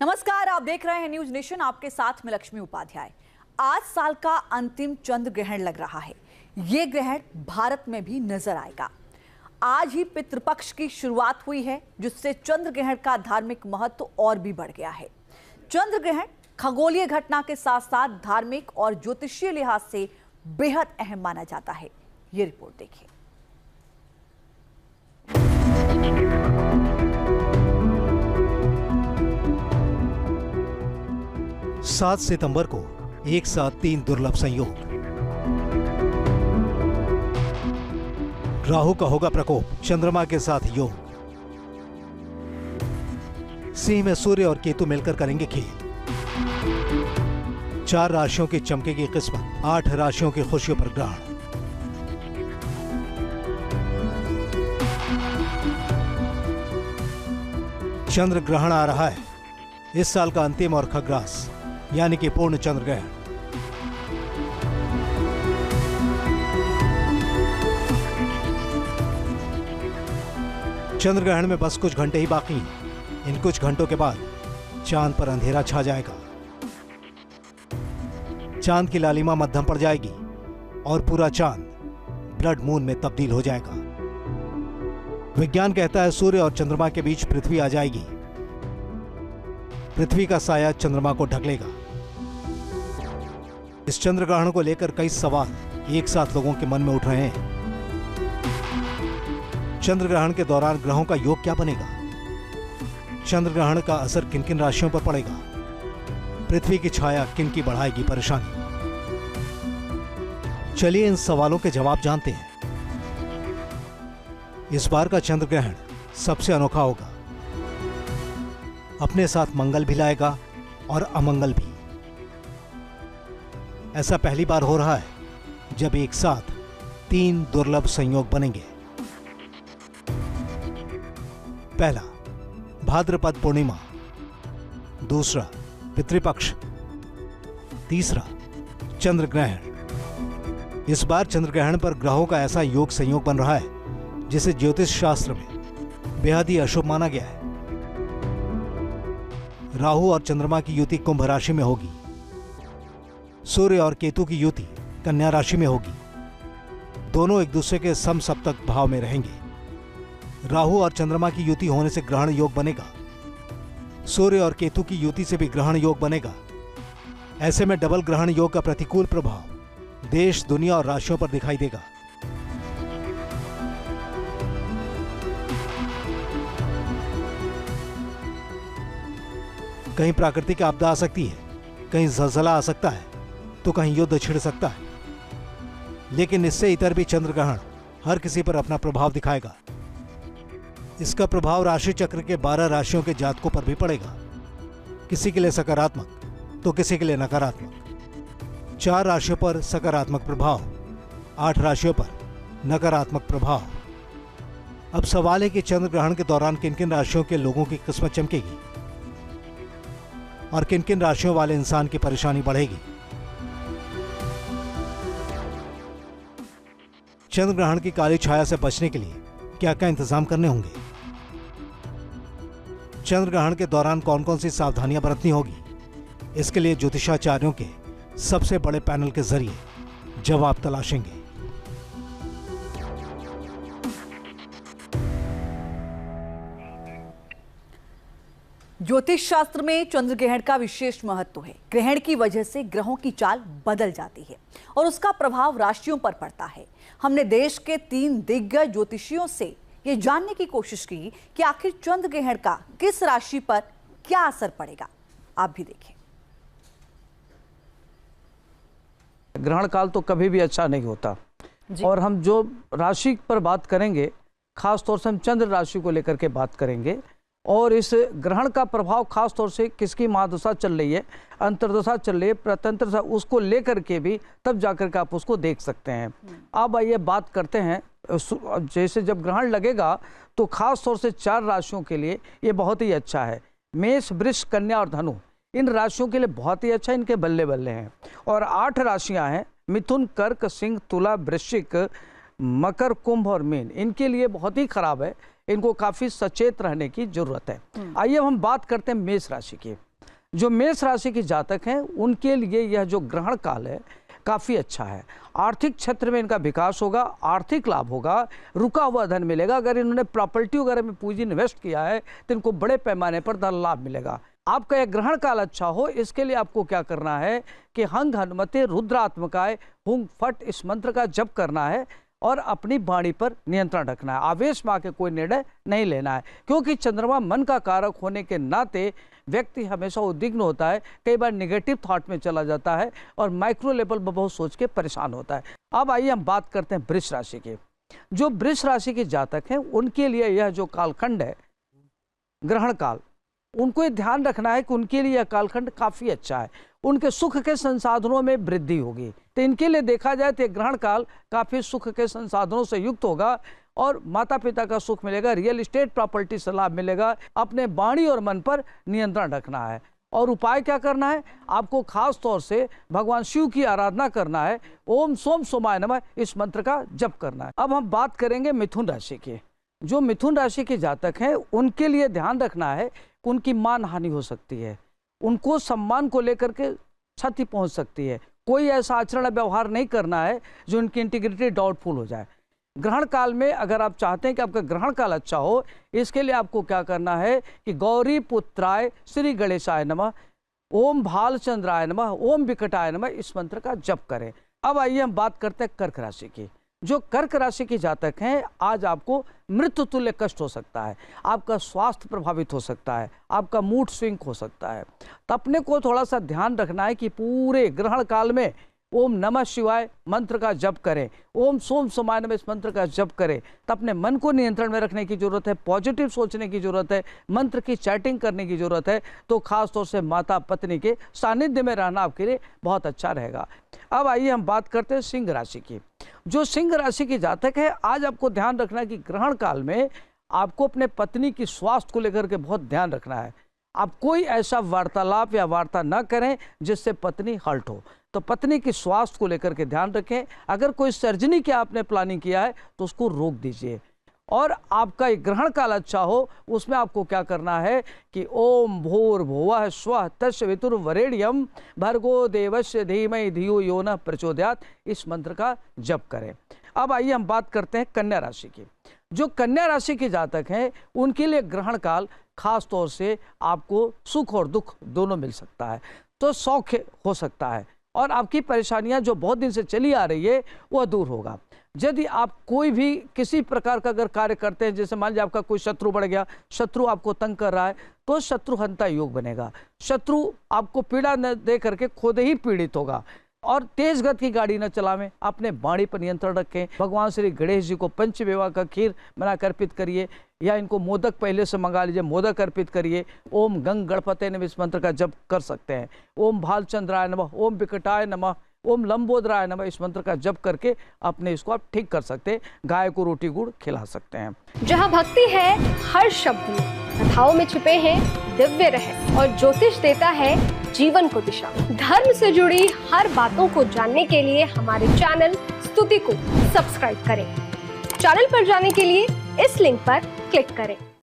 नमस्कार, आप देख रहे हैं न्यूज नेशन। आपके साथ में लक्ष्मी उपाध्याय। आज साल का अंतिम चंद्र ग्रहण लग रहा है। ये ग्रहण भारत में भी नजर आएगा। आज ही पितृपक्ष की शुरुआत हुई है, जिससे चंद्र ग्रहण का धार्मिक महत्व और भी बढ़ गया है। चंद्र ग्रहण खगोलीय घटना के साथ साथ धार्मिक और ज्योतिषीय लिहाज से बेहद अहम माना जाता है। ये रिपोर्ट देखिए। 7 सितंबर को एक साथ 3 दुर्लभ संयोग। राहु का होगा प्रकोप, चंद्रमा के साथ योग। सिंह में सूर्य और केतु मिलकर करेंगे खेल। 4 राशियों की चमकेगी किस्मत, 8 राशियों की खुशियों पर ग्रहण। चंद्र ग्रहण आ रहा है, इस साल का अंतिम और खग्रास यानी कि पूर्ण चंद्र ग्रहण। चंद्र ग्रहण में बस कुछ घंटे ही बाकी हैं। इन कुछ घंटों के बाद चांद पर अंधेरा छा जाएगा। चांद की लालिमा मध्यम पड़ जाएगी और पूरा चांद ब्लड मून में तब्दील हो जाएगा। विज्ञान कहता है सूर्य और चंद्रमा के बीच पृथ्वी आ जाएगी। पृथ्वी का साया चंद्रमा को ढक लेगा। इस चंद्र ग्रहण को लेकर कई सवाल एक साथ लोगों के मन में उठ रहे हैं। चंद्र ग्रहण के दौरान ग्रहों का योग क्या बनेगा? चंद्र ग्रहण का असर किन किन राशियों पर पड़ेगा? पृथ्वी की छाया किन की बढ़ाएगी परेशानी? चलिए इन सवालों के जवाब जानते हैं। इस बार का चंद्र ग्रहण सबसे अनोखा होगा। अपने साथ मंगल भी लाएगा और अमंगल भी। ऐसा पहली बार हो रहा है जब एक साथ 3 दुर्लभ संयोग बनेंगे। पहला, भाद्रपद पूर्णिमा। दूसरा, पितृपक्ष। तीसरा, चंद्र ग्रहण। इस बार चंद्र ग्रहण पर ग्रहों का ऐसा योग संयोग बन रहा है जिसे ज्योतिष शास्त्र में बेहद ही अशुभ माना गया है। राहु और चंद्रमा की युति कुंभ राशि में होगी। सूर्य और केतु की युति कन्या राशि में होगी। दोनों एक दूसरे के समसप्तक भाव में रहेंगे। राहु और चंद्रमा की युति होने से ग्रहण योग बनेगा। सूर्य और केतु की युति से भी ग्रहण योग बनेगा। ऐसे में डबल ग्रहण योग का प्रतिकूल प्रभाव देश, दुनिया और राशियों पर दिखाई देगा। कहीं प्राकृतिक आपदा आ सकती है, कहीं ज़लज़ला आ सकता है, तो कहीं युद्ध छिड़ सकता है। लेकिन इससे इतर भी चंद्र ग्रहण हर किसी पर अपना प्रभाव दिखाएगा। इसका प्रभाव राशि चक्र के 12 राशियों के जातकों पर भी पड़ेगा। किसी के लिए सकारात्मक तो किसी के लिए नकारात्मक। 4 राशियों पर सकारात्मक प्रभाव, 8 राशियों पर नकारात्मक प्रभाव। अब सवाल है कि चंद्र ग्रहण के दौरान किन किन राशियों के लोगों की किस्मत चमकेगी और किन किन राशियों वाले इंसान की परेशानी बढ़ेगी। चंद्र ग्रहण की काली छाया से बचने के लिए क्या क्या इंतजाम करने होंगे? चंद्र ग्रहण के दौरान कौन कौन सी सावधानियां बरतनी होगी? इसके लिए ज्योतिषाचार्यों के सबसे बड़े पैनल के जरिए जवाब तलाशेंगे। ज्योतिष शास्त्र में चंद्र ग्रहण का विशेष महत्व है। ग्रहण की वजह से ग्रहों की चाल बदल जाती है और उसका प्रभाव राशियों पर पड़ता है। हमने देश के 3 दिग्गज ज्योतिषियों से ये जानने की कोशिश की कि आखिर चंद्र ग्रहण का किस राशि पर क्या असर पड़ेगा। आप भी देखें। ग्रहण काल तो कभी भी अच्छा नहीं होता और हम जो राशि पर बात करेंगे, खास तौर से हम चंद्र राशि को लेकर के बात करेंगे। और इस ग्रहण का प्रभाव खास तौर से किसकी महादशा चल रही है, अंतर्दशा चल रही है, प्रत्यंतरदशा, उसको लेकर के भी तब जाकर के आप उसको देख सकते हैं। अब आइए बात करते हैं। जैसे जब ग्रहण लगेगा तो खास तौर से 4 राशियों के लिए ये बहुत ही अच्छा है। मेष, वृष, कन्या और धनु, इन राशियों के लिए बहुत ही अच्छा, इनके बल्ले बल्ले हैं। और 8 राशियां हैं, मिथुन, कर्क, सिंह, तुला, वृश्चिक, मकर, कुंभ और मीन, इनके लिए बहुत ही खराब है। इनको काफी सचेत रहने की जरूरत है। आइए हम बात करते हैं मेष राशि की। जो मेष राशि के जातक हैं उनके लिए यह जो ग्रहण काल है काफ़ी अच्छा है। आर्थिक क्षेत्र में इनका विकास होगा, आर्थिक लाभ होगा, रुका हुआ धन मिलेगा। अगर इन्होंने प्रॉपर्टी वगैरह में पूंजी इन्वेस्ट किया है तो इनको बड़े पैमाने पर धन लाभ मिलेगा। आपका यह ग्रहण काल अच्छा हो इसके लिए आपको क्या करना है कि हंग हनुमते रुद्रात्मकाय हुंग फट इस मंत्र का जप करना है और अपनी वाणी पर नियंत्रण रखना है। आवेश में आके कोई निर्णय नहीं लेना है, क्योंकि चंद्रमा मन का कारक होने के नाते व्यक्ति हमेशा उद्विग्न होता है, कई बार नेगेटिव थॉट में चला जाता है और माइक्रो लेवल पर बहुत सोच के परेशान होता है। अब आइए हम बात करते हैं वृष राशि की। जो वृष राशि के जातक हैं उनके लिए यह जो कालखंड है ग्रहण काल, उनको ये ध्यान रखना है कि उनके लिए यह कालखंड काफ़ी अच्छा है। उनके सुख के संसाधनों में वृद्धि होगी। तो इनके लिए देखा जाए तो ग्रहण काल काफ़ी सुख के संसाधनों से युक्त होगा और माता पिता का सुख मिलेगा, रियल एस्टेट प्रॉपर्टी से लाभ मिलेगा। अपने वाणी और मन पर नियंत्रण रखना है। और उपाय क्या करना है, आपको खास तौर से भगवान शिव की आराधना करना है। ओम सोम सोमाय नमः इस मंत्र का जप करना है। अब हम बात करेंगे मिथुन राशि की। जो मिथुन राशि के जातक हैं उनके लिए ध्यान रखना है कि उनकी मान हानि हो सकती है, उनको सम्मान को लेकर के क्षति पहुंच सकती है। कोई ऐसा आचरण व्यवहार नहीं करना है जो उनकी इंटीग्रिटी डाउटफुल हो जाए। ग्रहण काल में अगर आप चाहते हैं कि आपका ग्रहण काल अच्छा हो, इसके लिए आपको क्या करना है कि गौरी पुत्राय श्री गणेशाय नमः, ओम भालचंद्राय नमः, ओम विकटाय नमः इस मंत्र का जप करें। अब आइए हम बात करते हैं कर्क राशि की। जो कर्क राशि के जातक हैं आज आपको मृत्यु तुल्य कष्ट हो सकता है, आपका स्वास्थ्य प्रभावित हो सकता है, आपका मूड स्विंग हो सकता है। तो अपने को थोड़ा सा ध्यान रखना है कि पूरे ग्रहण काल में ओम नमः शिवाय मंत्र का जप करें, ओम सोम सोमाय नमः इस मंत्र का जप करें। तो अपने मन को नियंत्रण में रखने की जरूरत है, पॉजिटिव सोचने की जरूरत है, मंत्र की चैटिंग करने की जरूरत है। तो खास तौर से माता पत्नी के सानिध्य में रहना आपके लिए बहुत अच्छा रहेगा। अब आइए हम बात करते हैं सिंह राशि की। जो सिंह राशि के जातक है आज आपको ध्यान रखना है कि ग्रहण काल में आपको अपने पत्नी की स्वास्थ्य को लेकर के बहुत ध्यान रखना है। आप कोई ऐसा वार्तालाप या वार्ता न करें जिससे पत्नी हर्ट हो। तो पत्नी की स्वास्थ्य को लेकर के ध्यान रखें। अगर कोई सर्जरी की आपने प्लानिंग किया है तो उसको रोक दीजिए। और आपका एक ग्रहण काल अच्छा हो उसमें आपको क्या करना है कि ओम भूर्भुवः स्वः तत्सवितुर्वरेण्यं भर्गो देवस्य धीमहि धियो यो नः प्रचोदयात् इस मंत्र का जप करें। अब आइए हम बात करते हैं कन्या राशि की। जो कन्या राशि के जातक हैं उनके लिए ग्रहण काल खास तौर से आपको सुख और दुख दोनों मिल सकता है। तो सौख्य हो सकता है और आपकी परेशानियां जो बहुत दिन से चली आ रही है वह दूर होगा। यदि आप कोई भी किसी प्रकार का अगर कार्य करते हैं, जैसे मान लीजिए आपका कोई शत्रु बढ़ गया, शत्रु आपको तंग कर रहा है, तो शत्रुहंता योग बनेगा। शत्रु आपको पीड़ा न दे करके खुद ही पीड़ित होगा। और तेज गति की गाड़ी न चलावें, अपने वाणी पर नियंत्रण रखें। भगवान श्री गणेश जी को पंचमेवा का खीर बनाकर अर्पित करिए या इनको मोदक पहले से मंगा लीजिए, मोदक अर्पित करिए। ओम गंग गणपते नमः इस मंत्र का जप कर सकते हैं। ओम भालचंद्राय नमः, ओम विकटाय नमः, ओम लंबोदराय नमः इस मंत्र का जप करके अपने इसको आप ठीक कर सकते हैं। गाय को रोटी गुड़ खिला सकते हैं। जहाँ भक्ति है हर शब्द में, कथाओं में छिपे हैं दिव्य रहस्य और ज्योतिष देता है जीवन को दिशा। धर्म से जुड़ी हर बातों को जानने के लिए हमारे चैनल स्तुति को सब्सक्राइब करें। चैनल पर जाने के लिए इस लिंक पर क्लिक करें।